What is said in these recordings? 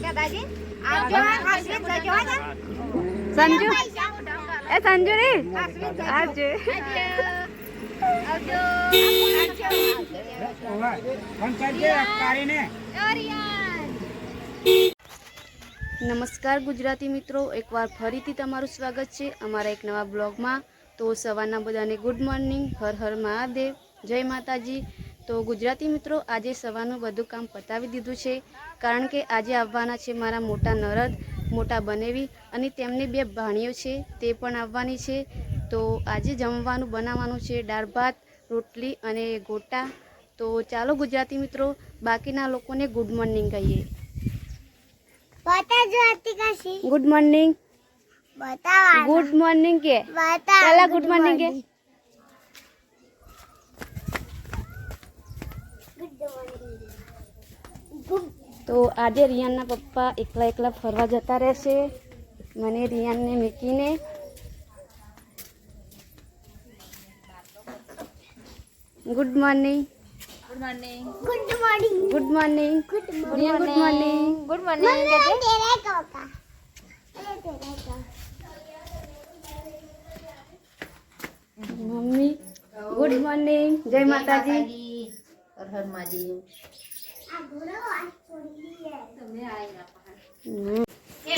દાદાજી આવજો આશ્રિત જજો ને સંજુ એ સંજુ રે આવજો આવજો નમસ્કાર ગુજરાતી મિત્રો, એકવાર ફરીથી તમારું સ્વાગત છે અમારા એક નવા બ્લોગમાં। તો સવારના બધાને ગુડ મોર્નિંગ, હર હર મહાદેવ, જય માતાજી। તો ગુજરાતી મિત્રો, આજે સવારનું બધું કામ પતાવી દીધું છે, કારણ કે આજે આવવાના છે મારા મોટા નરદ, મોટા બનેવી અને તેમની બે ભાણીઓ છે તે પણ આવવાની છે। તો આજે જમવાનું બનાવવાનું છે દાળ ભાત, રોટલી અને ગોટા। તો ચાલો ગુજરાતી મિત્રો, બાકીના લોકોને ગુડ મોર્નિંગ કહીએ। गुड मॉर्निंग गुड मॉर्निंग के चला गुड मॉर्निंग के तो आज रियान ना पप्पा एकला एकला फरवा जता रहेशे, मने रियान ने मीकीने। Good morning good morning good morning good morning good morning good morning mummy good morning, जय माताजी, हर हर महादेव।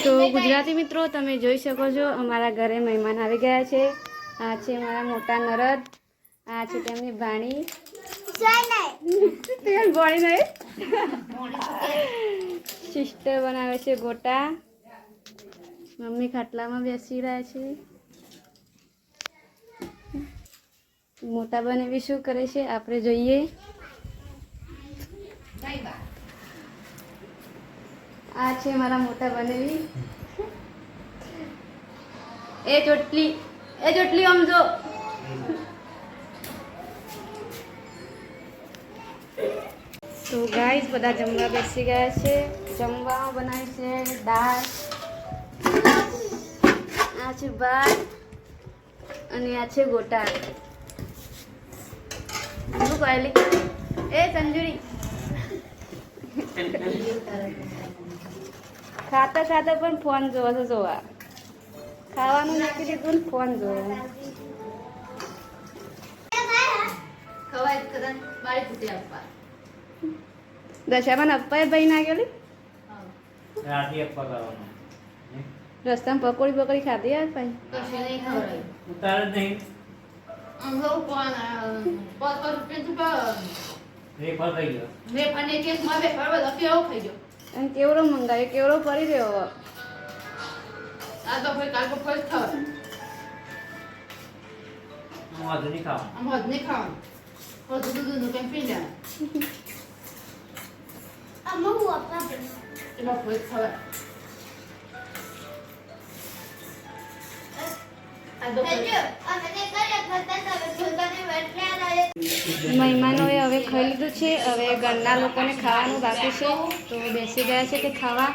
तो गुजराती मित्रों, तमे જોઈ શકો છો અમારા ઘરે મહેમાન આવી ગયા છે। આ છે મારા મોટા નરદ, આ છે તેમની ભાણી सिस्टर बनावे छे गोटा, मम्मी खाटला में बेसी रहा छे। मोटा बनेवी शू करे छे आपणे जोईए। आ छे मारा मोटा बनेवी। ए जोटली आम जो। तो गाइस बधा जमवा बेसी गया छे। जमवा बनावी छे दाळ, आ छे भात अने आ छे गोटा। શું કહે એ સંજુરી ખાતા ખાતા પણ ફોન જોવો છો જોવા, ખાવાનું નાખી દીધું ને ફોન જોવો। દશામાં અપ્પાએ ભાઈ ના ગયેલી રસ્તામાં પકોડી પકોડી ખાધી યાર ભાઈ ઉતાર નહીં કેવડો મંગાવ્યો, કેવડો પડી રહ્યો મહેમાનોએ હવે ખાઈ લીધું છે, હવે ઘરના લોકોને ખાવાનું બાકી છે તો બેસી ગયા છે કે ખાવા।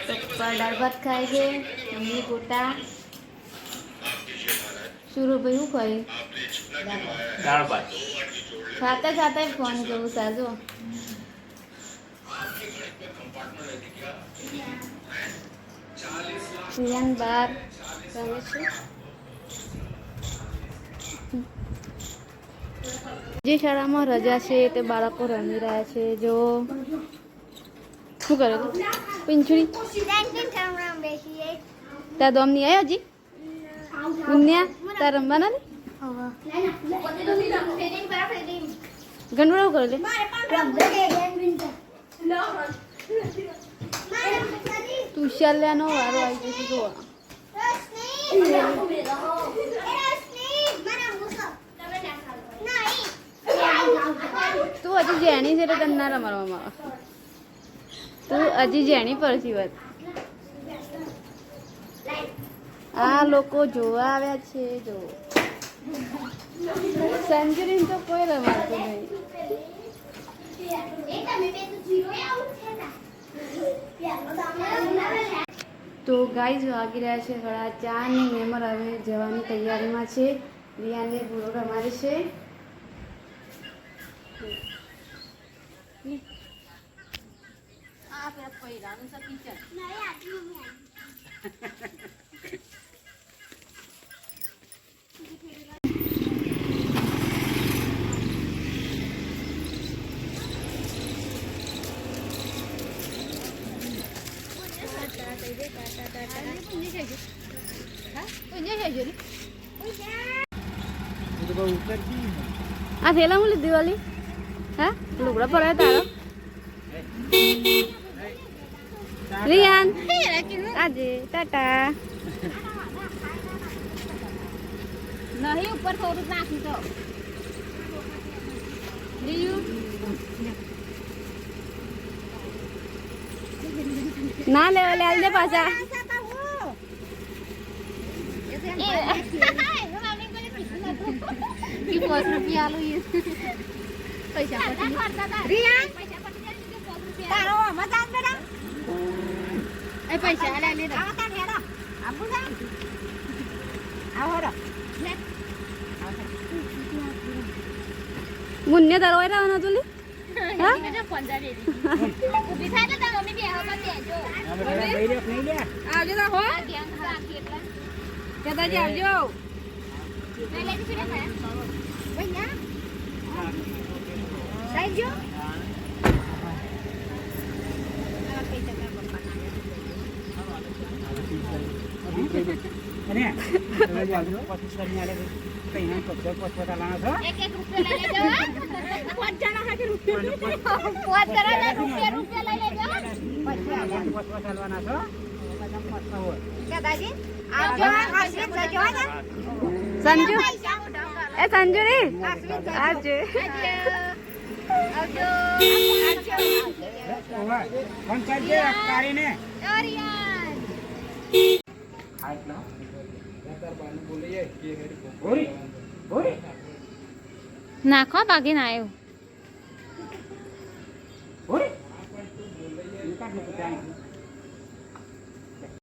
પપ્પા દાળ ભાત ખાય છે, મમ્મી ગોટા। સુરુભાઈ શું ખાય? દાળ ભાત ખાતા ખાતા ફોન જોવું સાજો। रियान बार रमे छे। जे शाळा में रजा छे ते बाळको रमी रह्या छे। जो शुं करे पिंचुरी त्या दोम नहीं आयो जी उन्या त्या रमवाना ने गणवड़ो करे ले तुषाल्यानो वारो आई जशे जोवा। तू हजी जेणी छे तने ना रमाडवामां આવે। तू हजी जेणी परसी વાત। आ लोको जोवा આવ્યા છે જો। સેન્ચુરી તો કોઈ રમાડતું નહીં। तो गाइज वागी रह्या छे 4:30 ने मेमर हवे जवानी तैयारीमां छे। रियाने बुरो रमाडे छे। આ થેલા હું લીધી વાલી હા લુગડા પડે તારો રિયાન આજે ટાટા નહીં ઉપર થોડું નાખી તો ના લેવા લે આલ દે પાછા મુન્ને દરવાય રહેવાના તું સંજુ એ સંજુ રે આજે નાખો ભાગીને આવ્યો